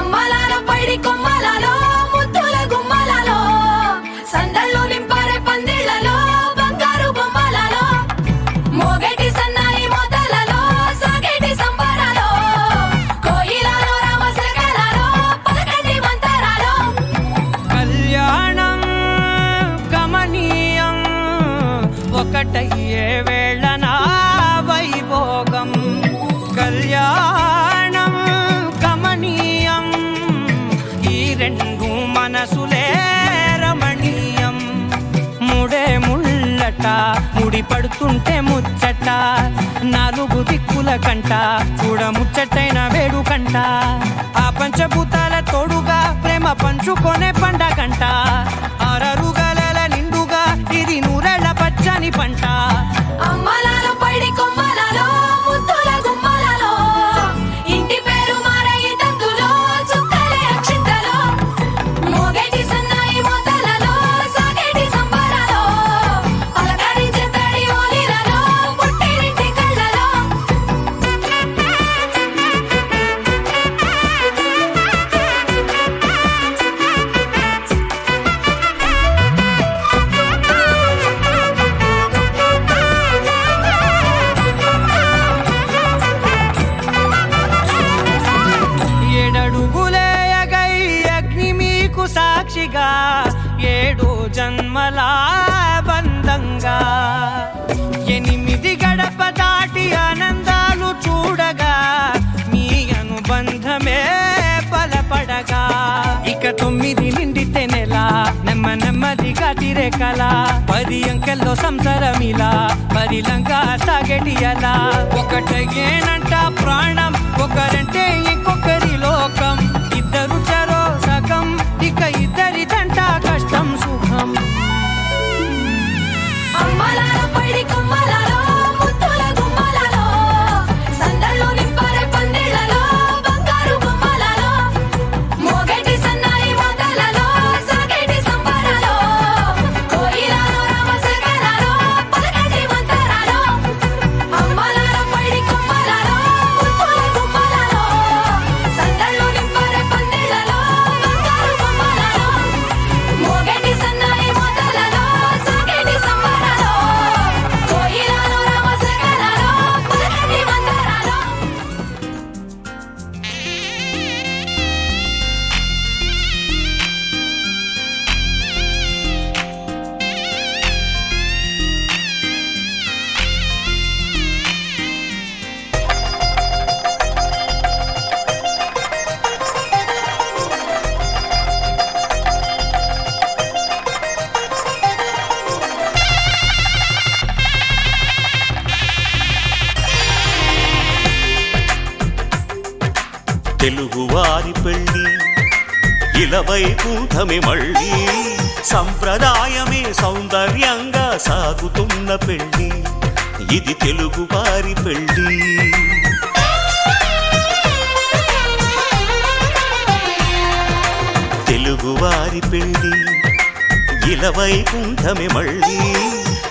అమ్మలాలో పైడి కొమ్మలలో ముద్దుల గుమ్మలలో సందళ్ళు నింపారే పందిళ్లలో బంగారు బొమ్మలలో మోగేటి సన్నాయి మోతలలో సాగేటి సంబరాలో కోయిలలో రామశకలలో పలకటి మంతరాలో కళ్యాణం గమనీయం ఒకటయ్యే వేళ నా వైభోగం కళ్యాణం గమనీయం ఈ రెండు మనసులే రమణీయం ముడే ముళ్ళట ముడి పడుతుంటే ముచ్చట నాలుగు దిక్కుల కంట చూడ ముచ్చటైన వేడుకంట ఆ పంచభూతాల తోడుగా ప్రేమ పంచుకొనే పండగంట ఆరరుగల నిండుగా ఇది నూరెళ్ళ పచ్చని పంట అమ్మలాలో పైడి కొమ్మలలో ముద్దుల గుమ్మలలో ఇంటి పేరు మారయి తందులో చుక్కలే అక్షింతలో మోగేటి సన్నాయి మోతలలో సాగేటి సంబరాలో పలకరించే తడి ఓలిలలో పుట్టినింటి కళ్ళలో ఏడడుగులే ఎగై అగ్ని మీకు సాక్షిగా ఏడు జన్మల బంధంగా ఎనిమిది గడప దాటి ఆనందాలు చూడగా మీ అనుబంధమే బలపడగా ఇక 9 నిండితే నెల నెమ్మదిగా తిరేకల 10 అంకెల్లో సంసారమిలా పరిలంగా సాగేటి అలా ఒకటేనంట ప్రాణం ఒకరంటే ఇంకొకరి లోకం ఇద్దరు చరో సగం ఇక ఇద్దరిదంట కష్టం సుఖం అమ్మలాలో పైడి కొమ్మలలో ముద్దుల గుమ్మలలో సందళ్ళు నింపారే పందిళ్లలో బంగారు బొమ్మలలో మోగేటి సన్నాయి మోతలలో సాగేటి సంబరాలో కోయిలలో రామశకలలో పలకటి మంతరాలో అమ్మలాలో పైడి కొమ్మలలో ముద్దుల గుమ్మలలో సందళ్ళు నింపారే పందిళ్లలో బంగారు బొమ్మలలో మోగేటి సన్నాయి మోతలలో సాగేటి సంబరాలో కోయిలలో రామశకలలో పలకటి మంతరాలో తెలుగువారి పెళ్ళి ఇలవైకుంఠమే మళ్ళీ సంప్రదాయమే సౌందర్యంగా సాగుతున్న పెళ్ళి ఇది తెలుగువారి పెళ్ళి తెలుగువారి పెళ్ళి ఇలవైకుంఠమే మళ్ళీ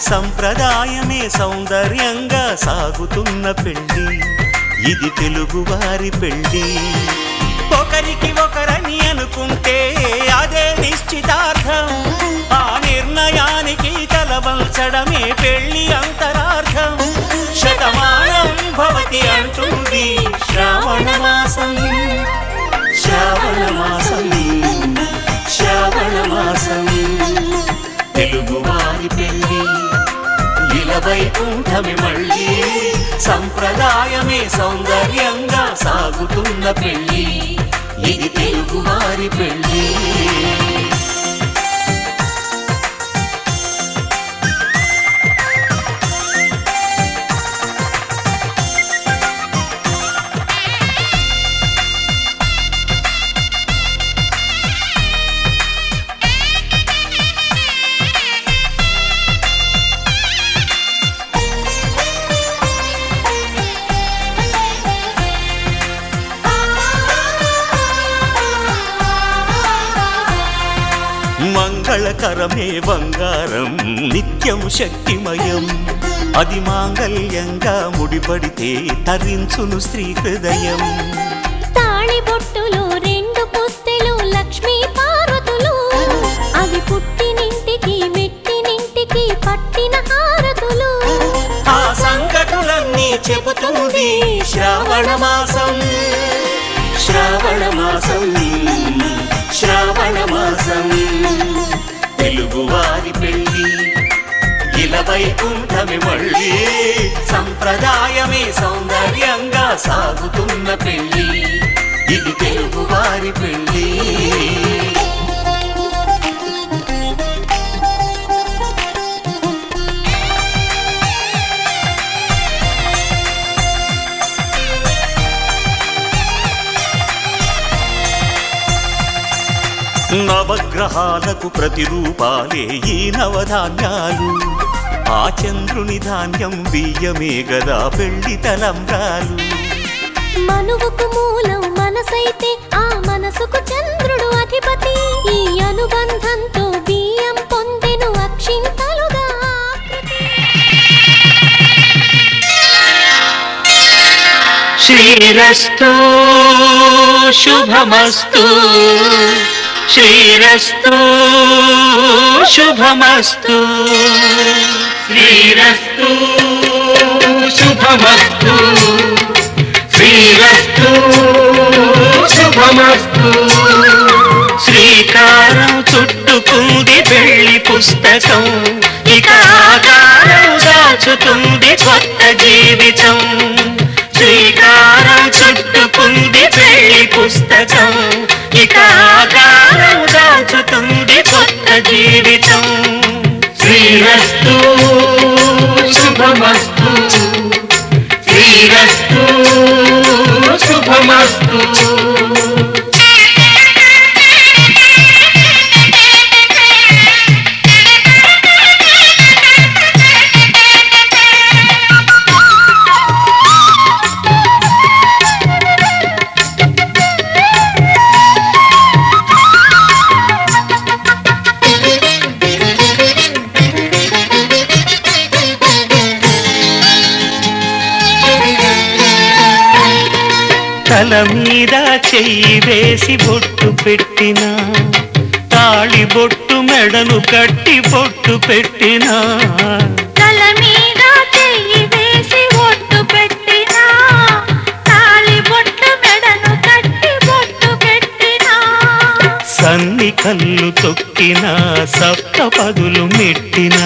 సంప్రదాయమే సౌందర్యంగా సాగుతున్న పెళ్ళి ఇది తెలుగువారి పెళ్ళి ఒకరికి ఒకరని అనుకుంటే అదే నిశ్చితార్థం ఆ నిర్ణయానికి తలవంచడమే పెళ్ళి అంతరార్థం శతమానం భవతి అంటుంది శ్రావణ మాసం శ్రావణ మాసం శ్రావణ మాసం తెలుగువారి పెళ్ళి ఇలవైకుంఠమే మళ్ళీ సంప్రదాయమే సౌందర్యంగా సాగుతున్న పెళ్ళి ఇది తెలుగువారి పెళ్ళి మంగళకరమే బంగారం నిత్యం శక్తిమయం అది మాంగళ్యంగా ముడిపడితే తరించును స్త్రీ హృదయం తాళి బొట్టులో 2 శ్రావణ మాసం శ్రావణ మాసం శ్రావణ మాసం తెలుగువారి పెళ్ళి ఇలా వైకుంఠమి మళ్ళీ సంప్రదాయమే సౌందర్యంగా సాగుతున్న పెళ్ళి ఇది తెలుగువారి పెళ్ళి నవగ్రహాలకు ప్రతిరూపాలే ఈ నవధాన్యాలు ఆ చంద్రుని ధాన్యం బియ్యమే గదా పెళ్లి తలంబ్రాలు మనువుకు మూలం మనసైతే ఆ మనసుకు చంద్రుడు అధిపతి ఈ అనుబంధంతో బియ్యం పొందెను అక్షింతలుగా శ్రీరస్తు శుభమస్తు శ్రీరస్తు శుభమస్తు శ్రీరస్తు శుభమస్తు శ్రీరస్తు శుభమస్తు శ్రీకారం చుట్టుకుంది పెళ్లి పుస్తకం ఇక ఆకారం దాచుతుంది కొత్త జీవితం శ్రీకారం చుట్టుకుంది పెళ్లి పుస్తకం ఇక ఆకారం దాచుతుంది కొత్త జీవితం శ్రీరస్తు శుభమస్తు శ్రీరస్తు శుభమస్తు తల మీద చెయ్యి వేసి బొట్టు పెట్టినా తాళి బొట్టు మెడను కట్టి బొట్టు పెట్టినా తల మీద చెయ్యి వేసి బొట్టు పెట్టినా తాళి బొట్టు మెడను కట్టి బొట్టు పెట్టినా సన్ని కళ్ళు తొక్కినా సప్త పదులు మెట్టినా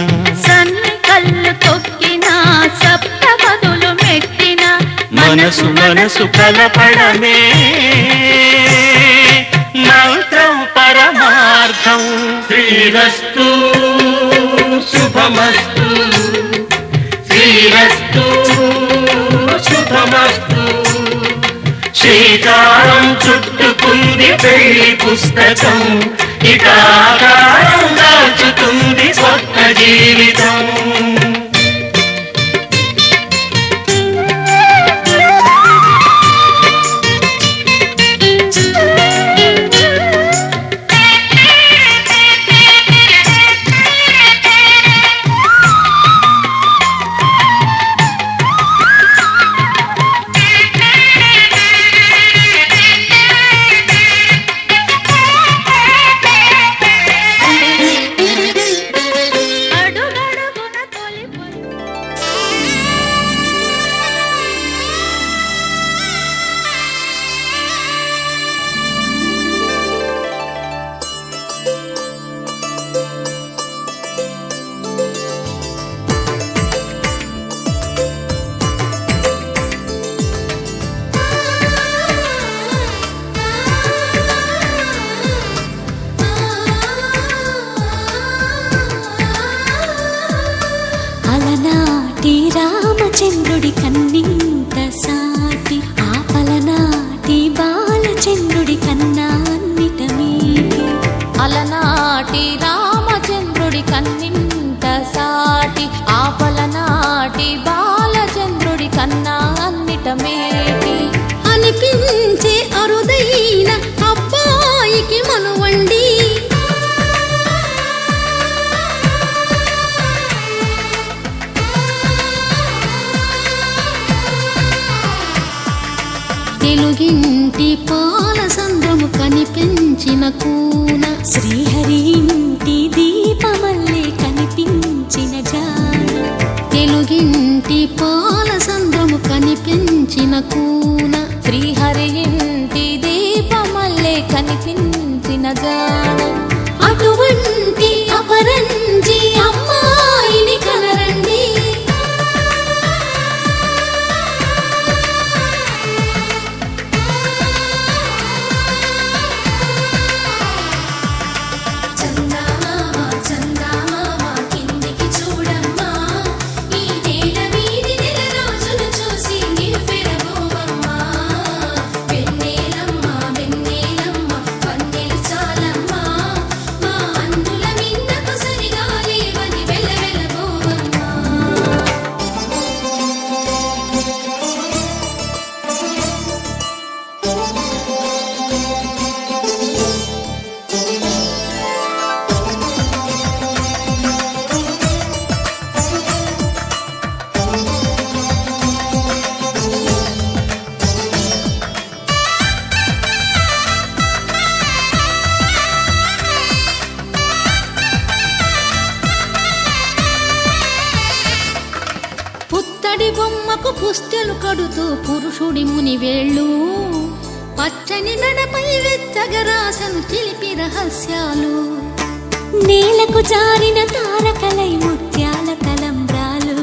సన్ని కళ్ళు తొక్కినా సప్త పదులు మెట్టినా మనసు మనసు కలపడమే మంత్రం పరమార్థం శ్రీరస్తు శుభమస్తు శ్రీరస్తు శుభమస్తు శ్రీకారం చుట్టుకుంది పెళ్లి పుస్తకం ఇక ఆకారం దాచుతుంది కొత్త జీవితం రామచంద్రుడి కన్నింత సాటి ఆపలనాటి బాలచంద్రుడి కన్నా అన్నిట మీటి అలనాటి రామచంద్రుడి కన్నింత సాటి ఆపలనాటి బాలచంద్రుడి కన్నా అన్నిట మేటి అనిపించే అరుదైన అబ్బాయికి మనువండి తెలుగింటి పాల సంద్రము కనిపించిన కూన శ్రీహరి ఇంటి దీపమల్లే కనిపించిన జాన తెలుగింటి పాల సంద్రము కనిపించిన కూన కనిపించిన జాడ అటువంటి అపరంజి అమ్మాయిని కనరండి. చందమామ చందమామ కిందికి చూడమ్మా, ఈ నేల మీది నెల రోజులు చూసి నివ్వెరబోవమ్మా. వెన్నెలమ్మ వెన్నెలమ్మ వన్నెలు చాలమ్మా, మా అందుల మిన్నకు సరిగా లేవని వెలవెలబోవమ్మా. పుత్తడి బొమ్మకు పుస్తెలు కడుతూ పురుషుడి ముని వేళ్ళు పచ్చని మెడపై వెచ్చగా రాసను చిలిపి రహస్యాలు. నేలకు జారిన తారకలై ముత్యాల తలంబ్రాలు,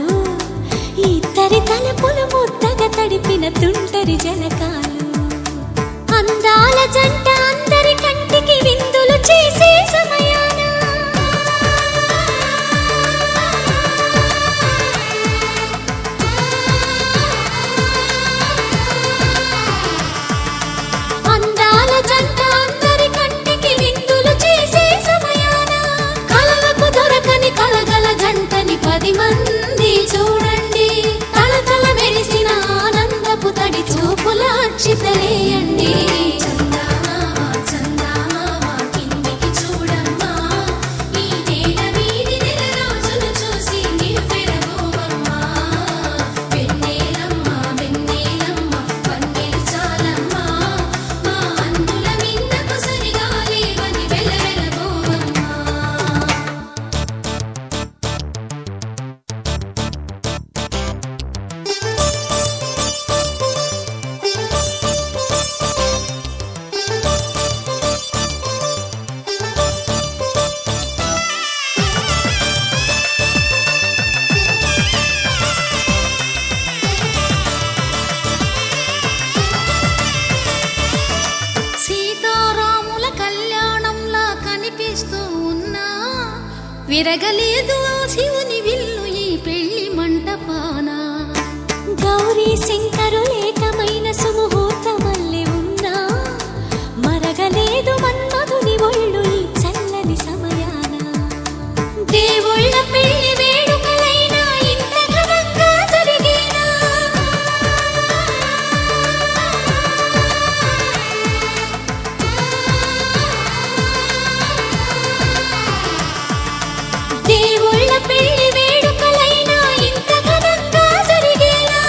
ఇద్దరి తలపులు ముద్దగా తడిపిన తుంటరి జలకాలు. అందాల జంట అందరి కంటికి విందులు చేసే సమయాన అందాల జంట అందరి కంటికి విందులు చేసే సమయాన కలలకు దొరకని కలగల జంటని 10 మంది చూడండి. తలతల మెరిసిన ఆనందపు తడి చూపుల అక్షితలేయండి. చందమామ చందమామ కిందికి చూడమ్మా, ఈ నేల మీది నెల రోజులు చూసి నివ్వెరబోవమ్మా. వెన్నెలమ్మ వెన్నెలమ్మ వన్నెలు చాలమ్మా, మా అందుల మిన్నకు సరిగా లేవని వెలవెలబోవమ్మా. సీతారాముల కళ్యాణంలా కనిపిస్తూ ఉన్నా విరగలేదు ఆ శివుని విల్లు ఈ పెళ్లి మంటపాన. గౌరీ శంకరులేకమైన సుముహూర్తమల్లె ఉన్నా మరగలేదు మన్మధుని ఒళ్ళు ఈ చల్లని సమయాన. దేవుళ్ళ పెళ్లి వేడుకలైనా ఇంత ఘనంగా జరిగేనా? దేవుళ్ళ పెళ్లి వేడుకలైనా ఇంత ఘనంగా జరిగేలా,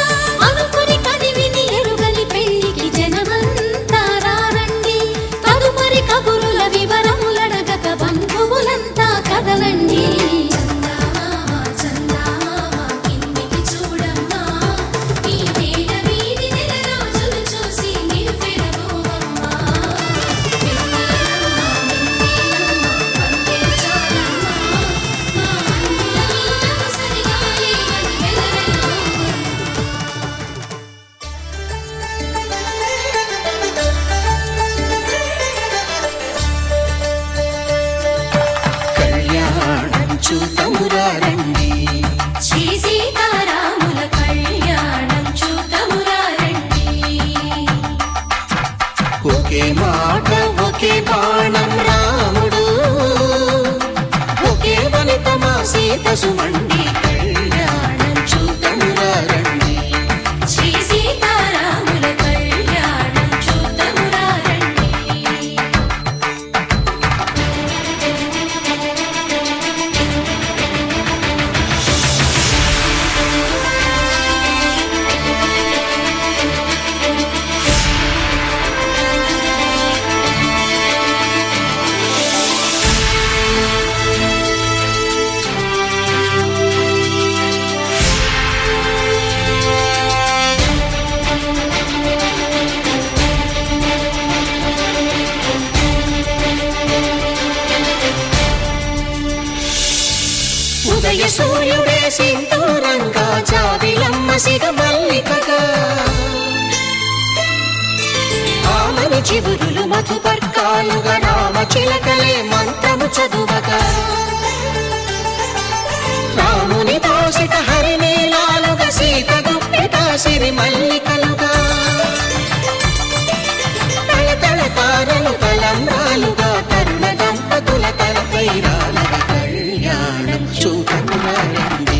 అనుకుని కనివిని ఎరుగని పెళ్లికి జనమంతా రారండి. తదుపరి కబురుల వివరములడగక బంధువులంతా కదలండి. చందమామ చందమామ కిందికి చూడమ్మా, ఈ నేల మీది నెల రోజులు చూసి నివ్వెరబోవమ్మా. వెన్నెలమ్మ వెన్నెలమ్మ వన్నెలు చాలమ్మా, మా అందుల మిన్నకు సరిగా లేవని వెలవెలబోవమ్మా. కళ్యాణం చూతమురా రండి, శ్రీ సీతారాముల కళ్యాణం చూతమురా రండి. ఒకే మాట ఒకే బాణం రాముడు, ఒకే వనిత మా సీత సుమండి. కళ్యాణం చూతమురా రండి, శ్రీ సీతారాముల కళ్యాణం చూతమురా రండి. సూర్యుడే సింధూరంగా జాబిలమ్మ సిగ మల్లికగా ఆమని చిగురులు మధుపర్కాలుగా రామ చిలకలే మంత్రము చదువగా రాముని దోసిట హరినీలాలుగా సీత గుప్పిట సిరి మల్లికలుగా తళతళ తారలు తలంబ్రాలుగా తరుణ దంపతుల తలపైరాలుగా కళ్యాణం చూడమురారండి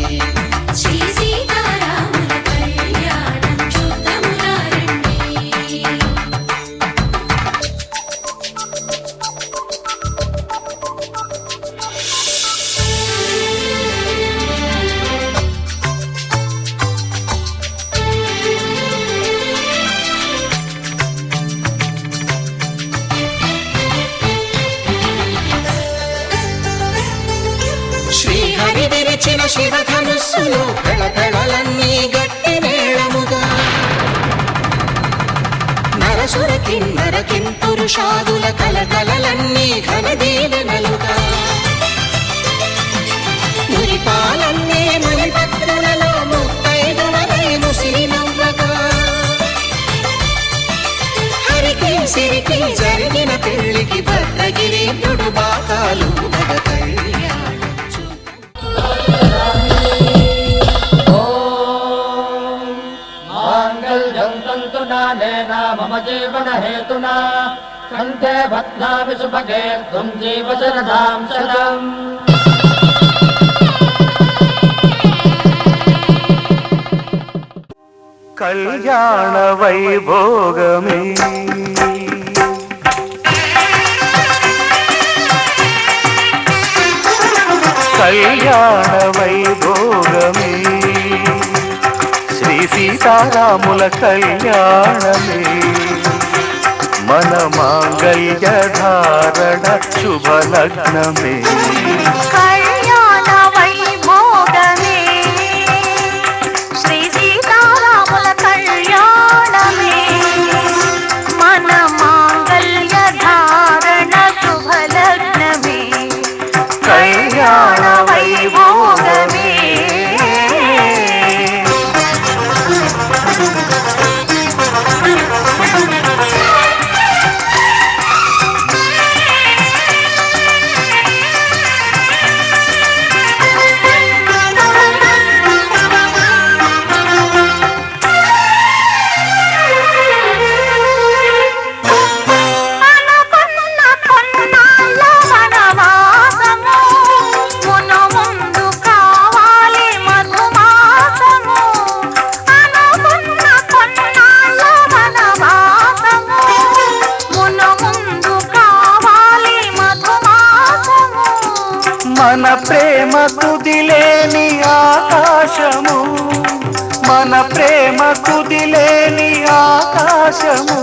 శ్రీ సీతారాముల కళ్యాణం చూద్దామురారండి. శ్రీహరి విరిచిన శివధనుస్సులు కళకళలన్నీ గట్టి మేళముగా నరసుర కిన్నర కింపురుషాదుల కలకలలన్నీ ఘన దీవెనలుగా మురిపాలన్నీ మణిపత్రులలో ముత్తైదువలై ముసిరి నవ్వగా హరికి సిరికి జరిగిన పెళ్లికి భద్రగిరీంద్రుడు బాకాలు కళ్యాణం माङ्गल्यं तन्तुनानेन मम जीवनहेतुना कण्ठे बध्नामि सुभगे त्वं जीव शरदां शरम् కళ్యాణ వైభోగమే కళ్యాణ వైభోగమే శ్రీ సీతారాముల కళ్యాణమే మన మాంగళ్య ధారణ శుభలగ్నమే కళ్యాణ వైభోగమే శ్రీ సీతారాముల కళ్యాణమే మన మాంగళ్య ధారణ శుభలగ్నమే కళ్యాణ వైభోగమే మన ప్రేమ కుదిలేని ఆకాశము మన ప్రేమ కుదిలేని ఆకాశము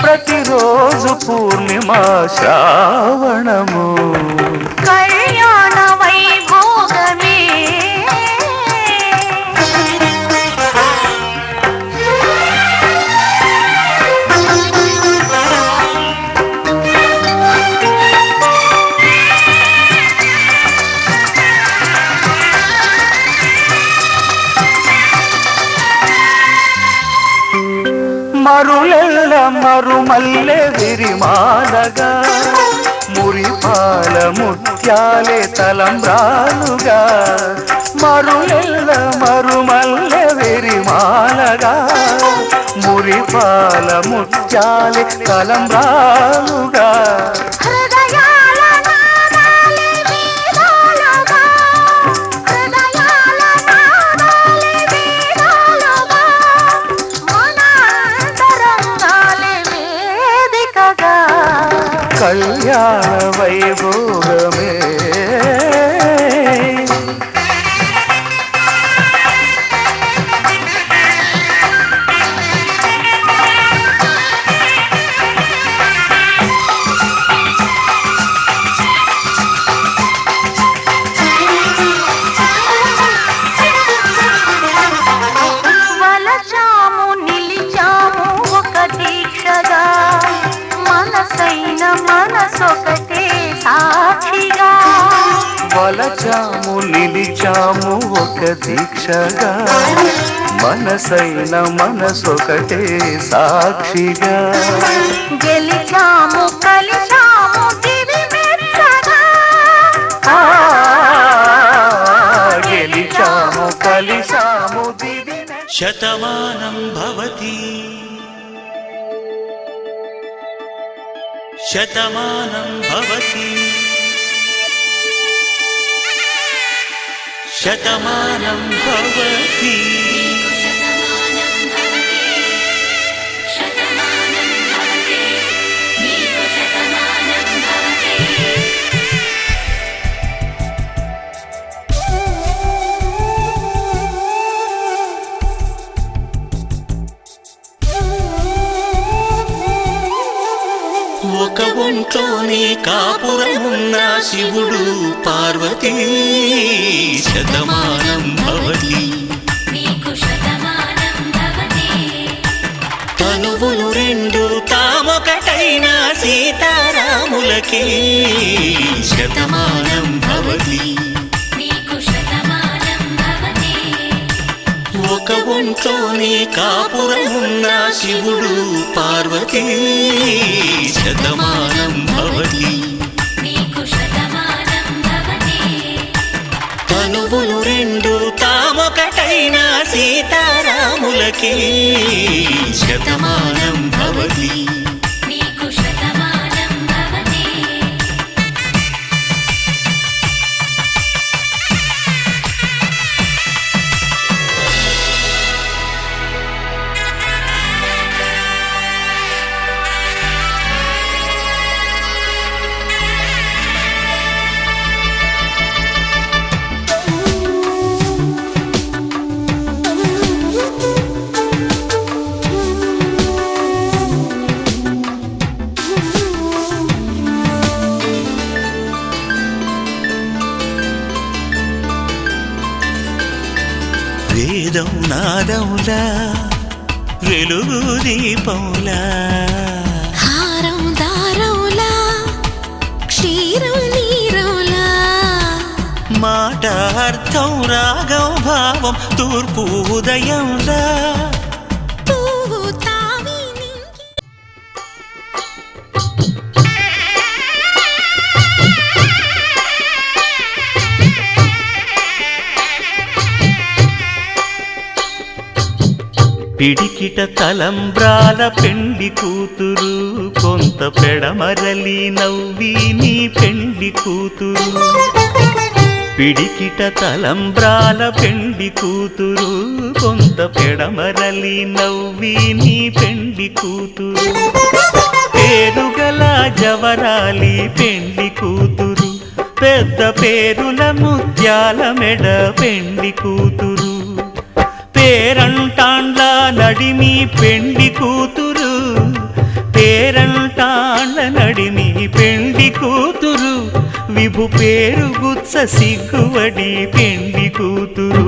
ప్రతిరోజు పూర్ణిమ శ్రావణము కళ్యాణ వైభోగమే మరులెల్ల మరుమల్లె విరిమాలగా మురిపాల ముత్యాలే తలంబ్రాలుగా మరులెల్ల మరుమల్లె విరిమాలగా మురిపాల ముత్యాలే తలంబ్రాలుగా హృదయాల నాదాలే వేదాలుగా హృదయాల నాదాలే వేదాలుగా మన అంతరంగాలే వేదికగా కళ్యాణ వైభోగమే వలచాము నిలిచాము ఒక దీక్షగా మనసైన మనసొకటే సాక్షిగా వలచాము నిలిచాము ఒక దీక్షగా మనసైన మనసొకటే సాక్షిగా గెలిచాము కలిసాము దివి మెచ్చగా గెలిచాము కలిసాము దివి శతమానం భవతి శతమానం భవతి శతమానం భవతి శతమానం భవతి శతమానం భవతి నీకు శతమానం భవతి ఒక ఒంట్లోనే కాపురమున్న శివుడు పార్వతీ శతమానం భవతి నీకు శతమానం భవతి తనువులు రెండు తామొకటైన సీతారాములకి శతమానం భవతి నీకు శతమానం భవతి ఒక ఒంట్లోనే కాపురమున్న శివుడు పార్వతీ శతమానం భవతి నీకు శతమానం భవతి తనువులు రెండు తామొకటైన సీతారాములకి శతమానం భవతి నీకు శతమానం భవతి వేదం నాదములా వెలుగు దీపములా హారం దారౌలా క్షీరం నీరౌలా మాట అర్థం రాగం భావం తూర్పు ఉదయంలా పువ్వు తావి నింగి పిడికిట తలంబ్రాల పెండ్లి కూతురు కొంత పెడమరలి నవ్వి నీ పెండ్లి కూతురు పిడికిట తలంబ్రాల పెండ్లి కూతురు కొంత పెడమరలి నవ్వి నీ పెండ్లి కూతురు పేరుగల జవరాలి పెండ్లి కూతురు పెద్ద పేరుల ముత్యాల మెడ పెండ్లి కూతురు పేరంటాండ్ల నడిమి పెండ్లి కూతురు పేరంటాండ్ల నడిమి పెండ్లి కూతురు విభు పేరు గుత్స సిగ్గువడి పెండ్లి కూతురు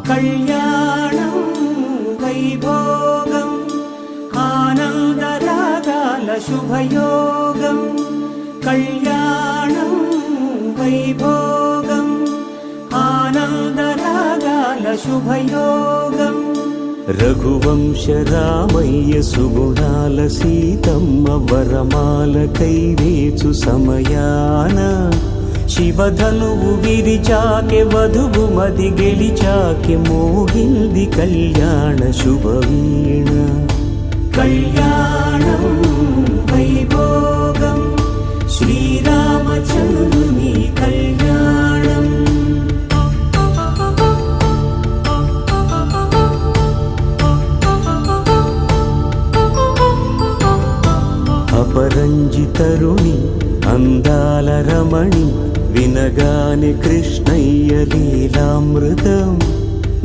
కళ్యాణం వైభోగం ఆనందరాగాల శుభయోగం కళ్యాణం వైభోగం ఆనందరాగాల శుభయోగం రఘువంశ రామయ్య సుగుణాల సీతమ్మ వరమాల కైవేచు సమయాన శివధనువు విరిచాకె వధువు మది గెలిచాకె మోగింది కళ్యాణ శుభవీణ కళ్యాణం వైభోగం శ్రీరామచంద్రుని కళ్యాణం అపరంజి తరుణి అందాల రమణి వినగానే తానే కృష్ణయ్య లీలామృతం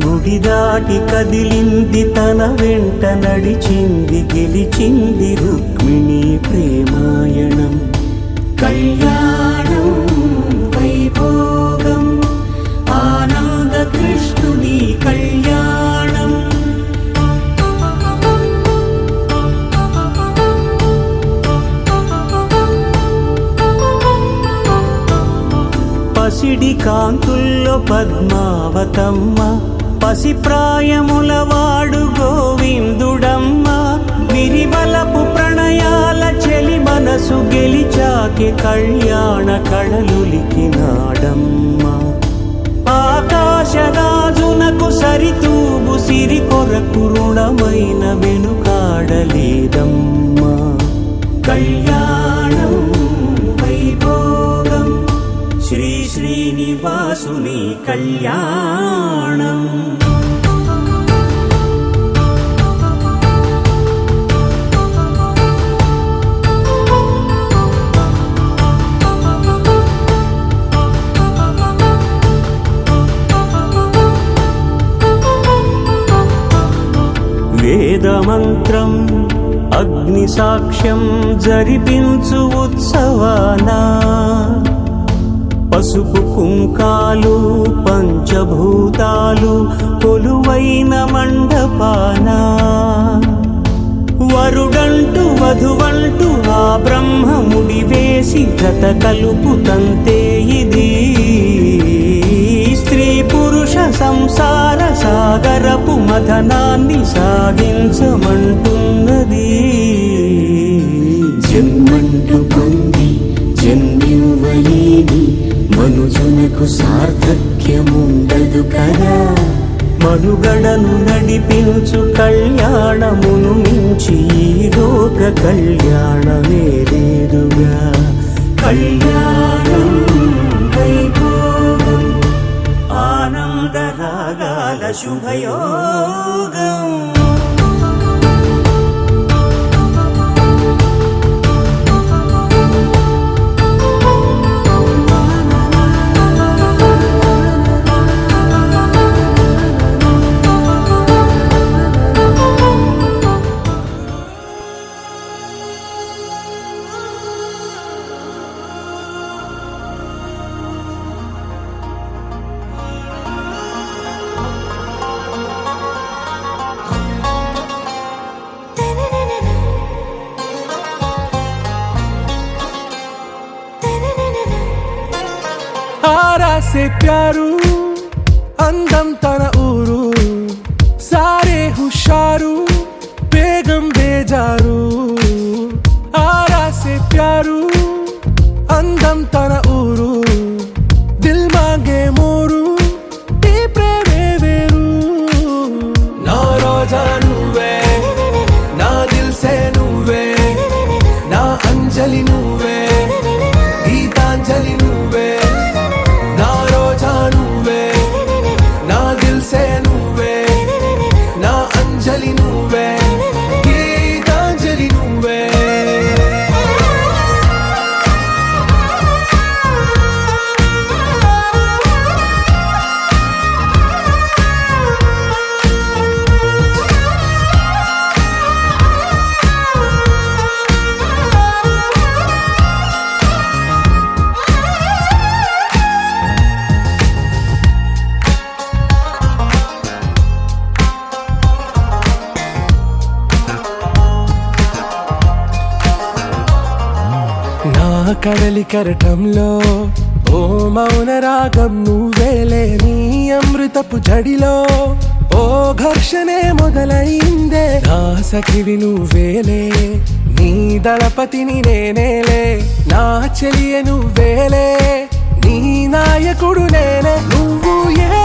గుడి దాటి కదిలింది తన వెంట నడిచింది గెలిచింది రుక్మిణి ప్రేమాయణం కళ్యాణం వైభోగం ఆనంద కృష్ణుని కళ్యాణం పసిడి కాంతుల్లో పద్మావతమ్మ పసిప్రాయముల వాడు గోవిందుడమ్మ విరివలపు ప్రణయాల చెలి మనసు గెలిచాకే కళ్యాణ కళలులికినాడమ్మ ఆకాశరాజునకు సరితూగు సిరి కొరకు రుణమైన వెనుకాడలేదమ్మా కళ్యాణం వైభోగం శ్రీ శ్రీనివాసుని కళ్యాణం వేదమంత్రం అగ్ని సాక్ష్యం జరిపించు ఉత్సవానా పసుపు కుంకాలు పంచభూతాలు కొలువైన మండపానా వరుడంటూ వధువంటూ ఆ బ్రహ్మముడి వేసి జత కలుపుతంతే ఇది స్త్రీ పురుష సంసార సాగరపు మథనాన్ని సాగించమంటున్నది జన్మంటూ పొంది జన్మివ్వలేని మనుజునకు సార్థక్యముండదు కదా మనుగడను నడిపించు కళ్యాణమును మించి ఈ లోక కళ్యాణమే లేదుగా కళ్యాణం వైభోగం ఆనంద రాగాల శుభయోగం से प्यारू అందం తన ఊరు సారే హుషారు బేగం బేజారు ఆరా సే ప్యారు అందం తన ఊరు దిల్ మాంగే మోరు ఈ ప్రేమే వేరు నా రోజా నువ్వే నా దిల్ సే నువ్వే నా అంజలి నువ్వే గీతాంజలి నువ్వే కడలి కరటంలో ఓ మౌన రాగం నువ్వేలే నీ అమృతపు జడిలో ఓ ఘర్షణే మొదలైందే నా సఖివి నువ్వేలే నీ దళపతిని నేనేలే నా చెలియ నువ్వేలే నీ నాయకుడు నేనే నువ్వు ఏ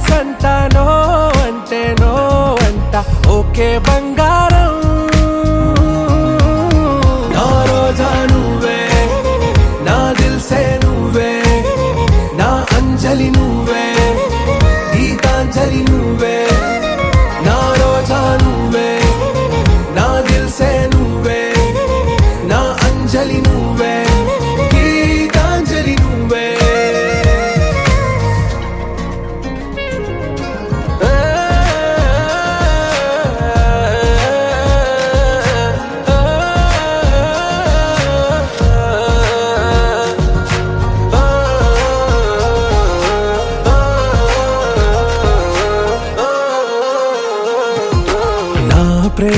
సంట నో అంటే నో అంట ఓకే బంగారం అంజలి నువ్వే గీతాంజలి నువ్వే నా రోజా నువ్వే నా దిల్ సే నువ్వే నా అంజలి నువ్వే గీతాంజలి నువ్వే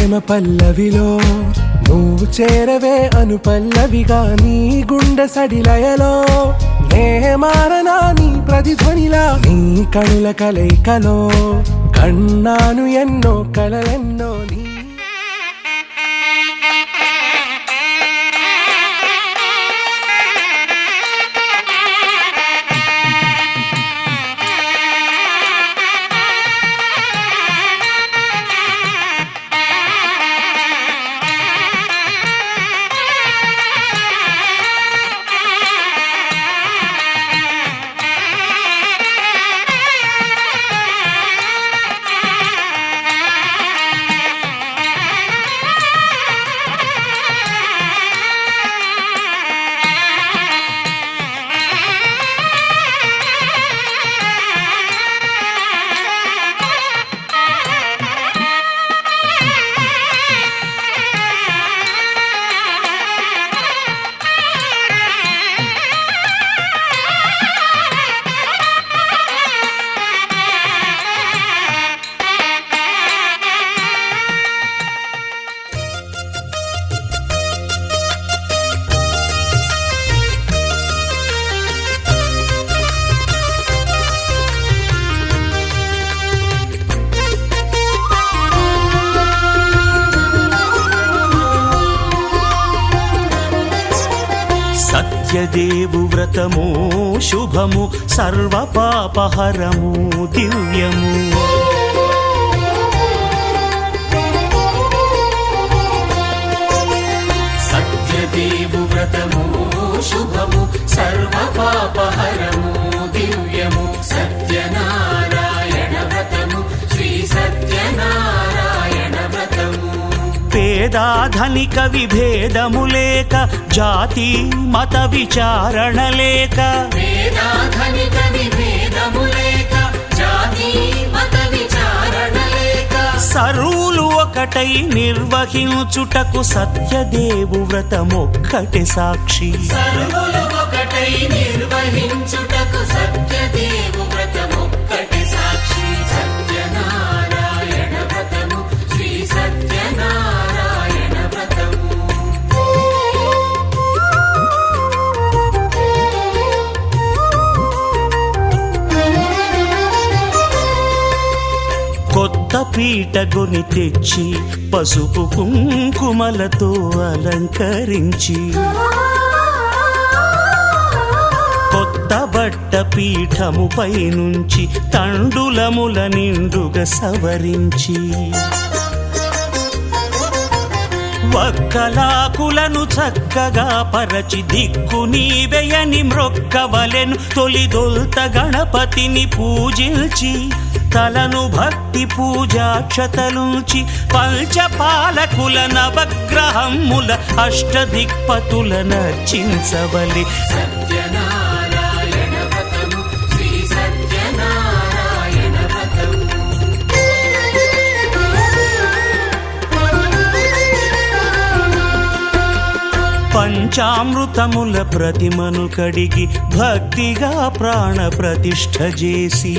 ప్రేమ పల్లవిలో నువ్వు చేరవే అను పల్లవిగా నీ గుండె సడిలయలో నే మారనా నీ ప్రతిధ్వనిలా నీ కనుల కలయికలో కన్నాను ఎన్నో కలలెన్నో నీ సత్యదేవు వ్రతము శుభము సర్వ పాపహరము దివ్యము సత్యదేవు వ్రతము శుభము సర్వ పాపహరము దివ్యము సత్యనారాయణ వ్రతము శ్రీ సత్యనారాయణ వ్రతము పేదాధనిక విభేదము లేక జాతి మత విచారణ లేక వేదాధనిక విభేదము లేక జాతి మత విచారణ లేక సర్వులు ఒకటై నిర్వహించుటకు సత్యదేవు వ్రతమొక్కటి సాక్షి సర్వులు ఒకటై నిర్వహించుటకు సత్యదేవు వ్రతమొక్కటి సాక్షి సత్యనారాయణ వ్రతము శ్రీ సత్యనారాయణ వ్రతము కొత్త పీటగొని తెచ్చి పసుపు కుంకుమలతో అలంకరించి కొత్త బట్ట పీఠముపై నుంచి తండులముల నిండుగా సవరించి వక్కలాకులను చక్కగా పరచి దిక్కు నీవెయని మ్రొక్కవలెను తొలిదొల్త గణపతిని పూజించి తలను భక్తి పూజాక్షతలుంచి పంచపాలకుల నవగ్రహముల అష్టదిక్పతుల నర్చించవలి సత్యనారాయణ వ్రతము శ్రీ సత్యనారాయణ వ్రతము పంచామృతముల ప్రతిమను కడిగి భక్తిగా ప్రాణ ప్రతిష్ఠ చేసి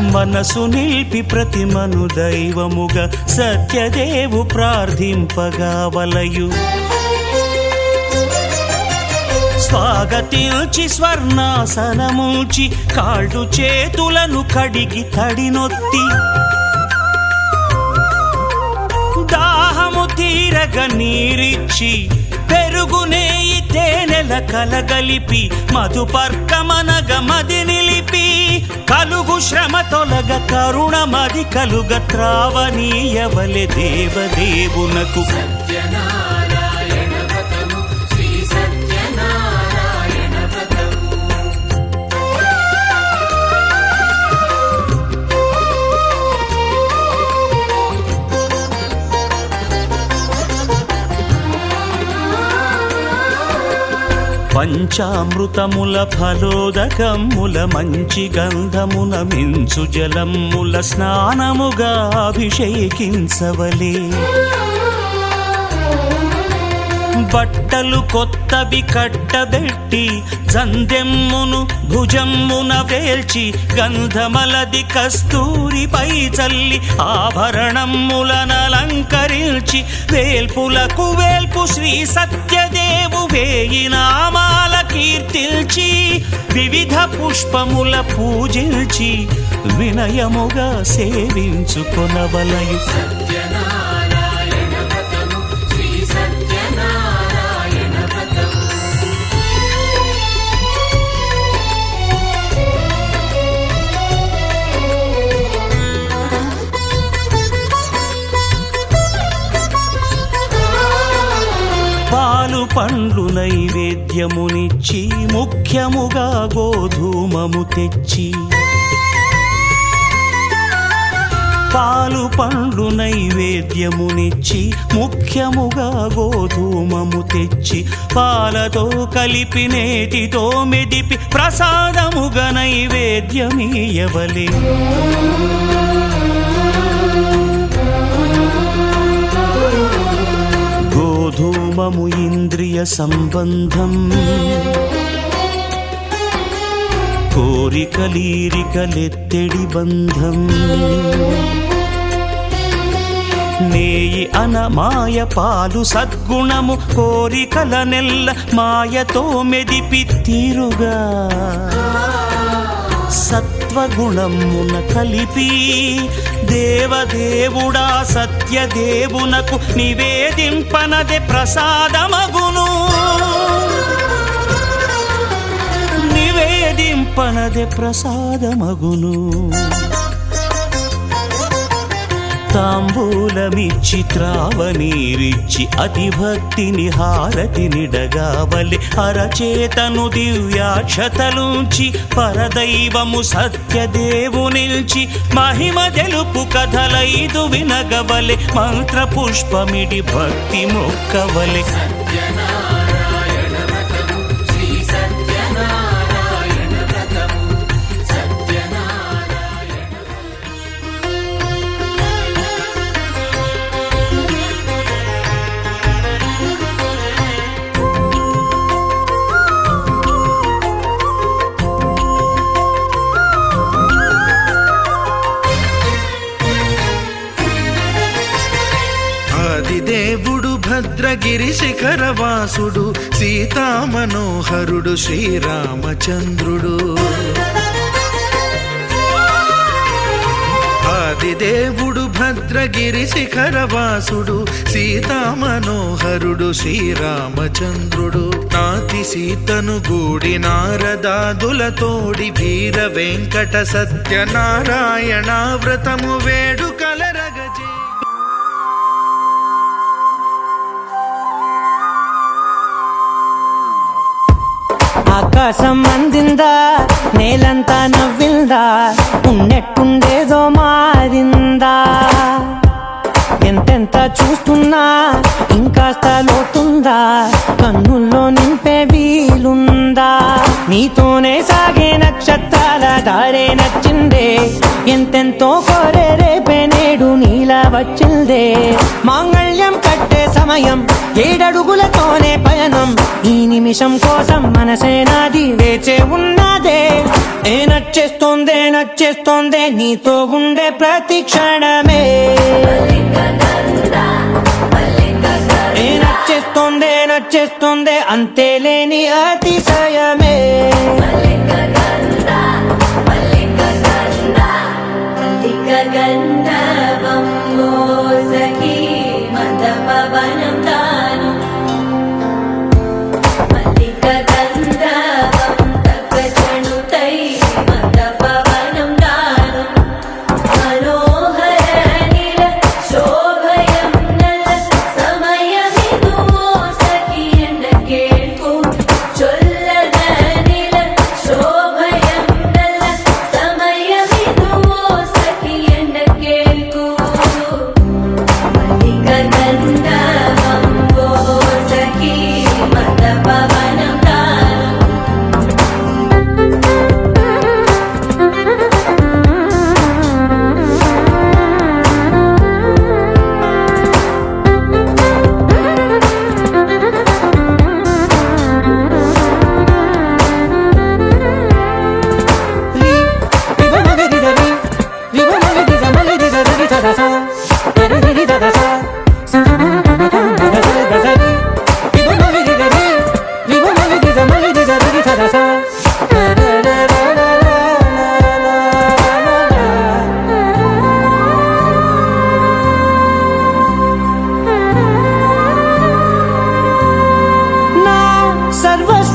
మనసు నిలిపి ప్రతిమను దైవముగా సత్యదేవు ప్రార్థింపగా వలయు స్వాగతించి స్వర్ణాసనముంచి కాళ్ళు చేతులను కడిగి తడినొత్తి దాహము తీరగ నీరిచ్చి పెరుగు నేయి తేనెల కలగలిపి మధుపర్కమనగ మది నిలిపి కలుగు శ్రమ తొలగ కరుణ మది కలుగ త్రావనీయవలె దేవదేవునకు సత్యనారాయణ వ్రతము శ్రీ సత్యనారాయణ వ్రతము పంచామృతముల ఫలోదకముల మంచి గంధమున మించు జలముల స్నానముగా అభిషేకించవలే బట్టలు కొత్తవి కట్టబెట్టి జందెమ్మును భుజమ్మున వేల్చి గంధమలది కస్తూరిపై చల్లి ఆభరణములనలంకరించి వేల్పులకు వేల్పు శ్రీ సత్యదేవు వేయి నామాల కీర్తిల్చి వివిధ పుష్పముల పూజించి వినయముగా సేవించుకొనవలయు. పాలు పండ్లు నైవేద్యమునిచ్చి ముఖ్యముగా గోధూమము తెచ్చి పాలు పండ్లు నైవేద్యమునిచ్చి ముఖ్యముగా గోధూమము తెచ్చి పాలతో కలిపి నేతితో మెదిపి ప్రసాదముగా నైవేద్యమీయవలే. గోధూమము ఇంద్రియ సంబంధం కోరికలీరికలెత్తెడి బంధం నేయి అనమాయ పాలు సద్గుణము కోరికల నెల్ల మాయతో మెదిపి తీరుగా సత్వగుణమున కలిపి దేవదేవుడా సత్యదేవునకు నివేదింపనదే ప్రసాదమగును. నివేదింపనదే ప్రసాదమగును. తాంబూలమిచ్చి త్రావనీరిచ్చి అతిభక్తిని హారతినిడగావలి అరచేతను దివ్యాక్షతలుంచి పరదైవము సత్యదేవునిల్చి మహిమ తెలుపు కథలైదు వినగవలె మంత్ర పుష్పమిడి భక్తి మొక్కవలె. దేవుడు భద్రగిరి శిఖరవాసుడు సీతామనోహరుడు శ్రీరామచంద్రుడు. ఆదిదేవుడు భద్రగిరి శిఖరవాసుడు సీతామనోహరుడు శ్రీరామచంద్రుడు. నాతి సీతను గూడి నారదాదులతోడి వీర వెంకట సత్యనారాయణ వ్రతము వేడుకలరగజే. ఆకాశం అందిందా నేలంతా నవ్విందా ఉన్నట్టుండేదో మారిందా ఎంతెంత చూస్తున్నా ఇంకాస్త లోతుందా కన్నుల్లో నింపే వీలుందా నీతోనే సాగే నక్షత్రాల దారే నచ్చిందే ఎంతెంతో కోరే రేపే నేడు నీలా వచ్చిందే మాంగళ్యం కట్టే సమయం 7 అడుగులతోనే పయనం ఈ నిమిషం కోసం మనసే నాది వేచే ఉన్నదే ఏ నచ్చేస్తోందే నచ్చేస్తోందే నీతో ఉండే ప్రతి క్షణమే ఏ నచ్చేస్తోందే నచ్చేస్తోందే అంతేలేని అతిశయమే ಸಮಯವಿದು ಸಖಿ ಎನ್ನ ಕೇಳ್ಕು ಚೊಲ್ಲದ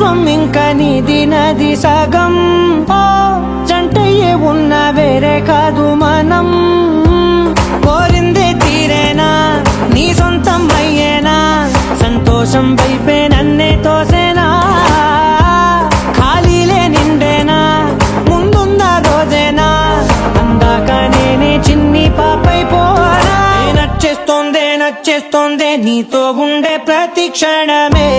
సర్వస్వం ఇంక నీది నది సగం ఓ జంటయ్యే ఉన్న వేరే కాదు మనం కోరిందే తీరేనా నీ సొంతం అయ్యేనా సంతోషం వైపే నన్నే తోసేనా ఖాళీలే నిండేనా ముందున్న రోజేనా అందాక నేనే చిన్ని పాపైపోనా నచ్చేస్తోందే నీతో ఉండే ప్రతి క్షణమే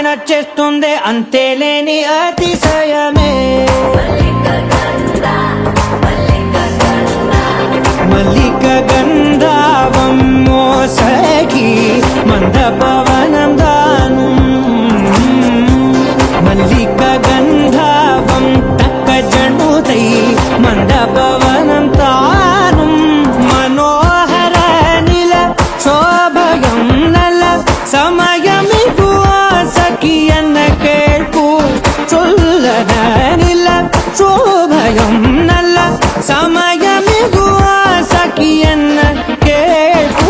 నచ్చేస్తోందే అంతేలేని అతిశయమే మల్లిక గంధావం మోసగి మంద పవనం దాను మల్లిక గంధావం తక్క జణుదై మంద పవనం తాను మనోహర నిల శోభయం నల సమయమిగు సఖియన్న కేൾపు చొల్లన నిల శోభయం నల్ల సమయమిగు సఖియన్న కేൾపు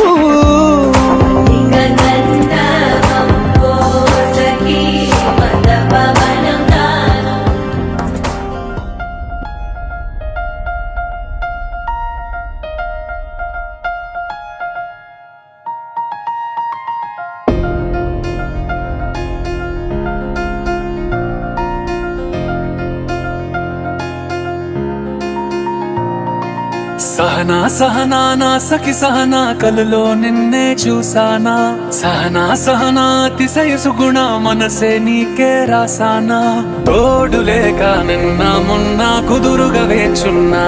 సహనా నా సఖి సహనా కలలో నిన్నే చూసానా సహనా అతిశయ సుగుణ మనసే నీకే రాసానా తోడు లేక నిన్న మొన్న కుదురుగా వేచున్నా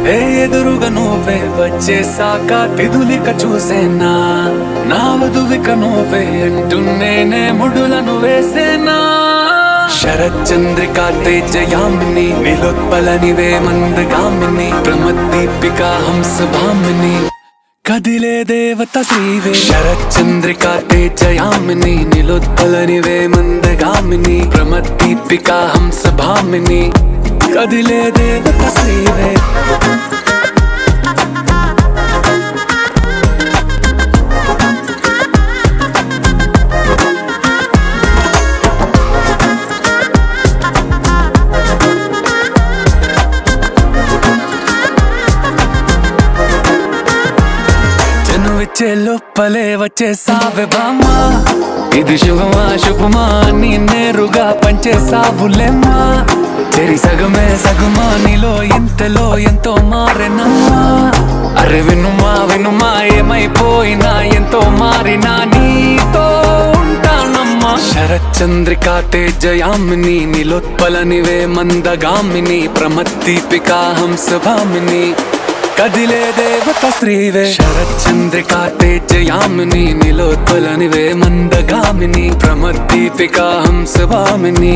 ఏ ఎదురుగా నువ్వే వచ్చేసాక తిదులిక చూసేనా నా వధువిక నువ్వే అంటున్నేనే ముడులను వేసేనా శరచంద్రికా తేజయామిని నిలోత్పలనివే మందగామిని ప్రమద్దీపికా హంసభామిని కదిలే దేవత శ్రీవే శరచంద్రికా తేజయామిని నిలోత్పలనివే మందగామిని ప్రమద్దీపికా హంసభామిని కదిలే దేవత శ్రీవే లోపలే వచ్చేసావే బామ్మా ఇది శుభమా నీ నేరుగా పంచేసావులేమ్మా చెరి సగమా నీలో ఇంతలో ఎంతో మారెనమ్మా అరే వినుమా ఏమైపోయినా ఎంతో మారినా నీతో ఉంటానమ్మా శరచంద్రికా తేజయామిని నిలోత్పలనివే మందగామిని ప్రమద్దీపికా హంసభామిని కదిలే దేవత శ్రీవే శరచంద్రికా తేజయామిని నిలోత్పలనివే మందగామిని ప్రమద్దీపికా హంసభామిని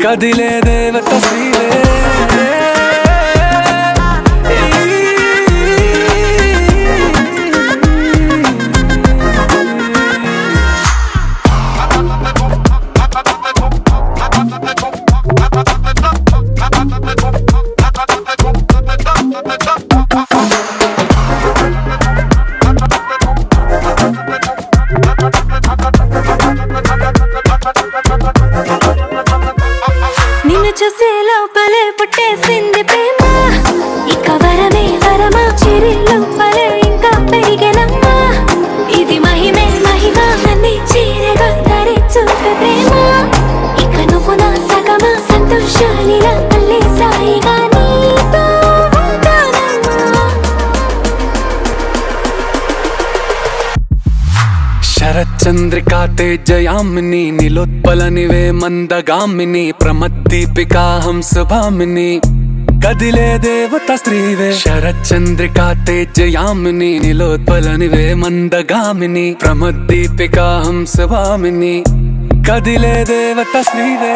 కదిలే దేవత శ్రీవే నిన్ను చూసే లోపలే పుట్టేసింది ప్రేమ ఇక వరమా చిరి లోపలే ఇంకా పెరిగెనమ్మా ఇది మహిమ అన్ని చీరగా ధరించుక ప్రేమ ఇక నువ్వు నా సగమా సంతోషాలిలా మళ్ళీ సాయిగా నీతో ఉంటానమ్మా శరచంద్రికా తేజయామిని నిలోత్పలనివే మందగామిని ప్రమద్దీపికా హంసభామిని కదిలే దేవత శ్రీవే శరచంద్రికా తేజయామిని నిలోత్పలనివే మందగామిని ప్రమద్దీపికా హంసభామిని కదిలే దేవత శ్రీవే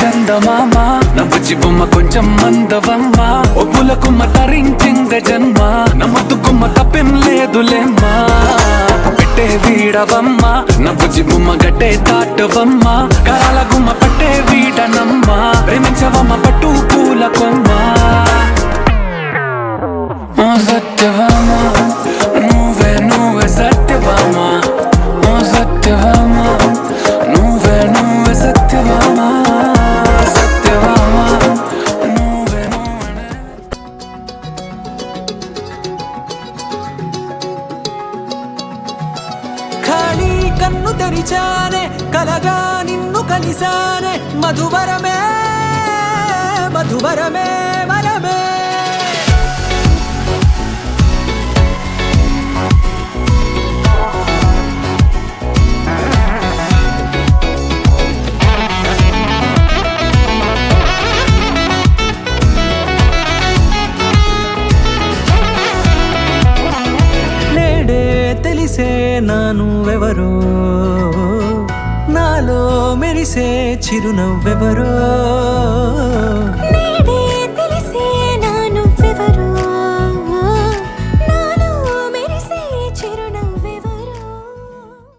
చందమామ నవ్వుచి బొమ్మ కొంచెం మందవమ్మ ఒప్పుల కుమ్మ తరించిందే జన్మ నమ్మద్దు కుమ్మ తప్పేం లేదులేమ్మా పెట్టే వీడవమ్మ నా బుజ్జి బొమ్మ గట్టే దాటవమ్మ కరాల గుమ్మ పట్టే వీడనమ్మ ప్రేమించవమ్మ పట్టు పూల కొమ్మ ఓ సత్యవామ నువ్వే నువ్వే సత్యవామ ఓ సత్యవామ నువ్వే నువ్వే సత్యవామ సత్యవామ నువ్వే నువ్వే ఖాళీ కన్ను తెరిచానే కలగా నిన్ను కలిసానే మధువరమే మధువరమే వరమే నేడే తెలిసే నానువెవరో నాలో మెరిసే చిరునవ్వెవరో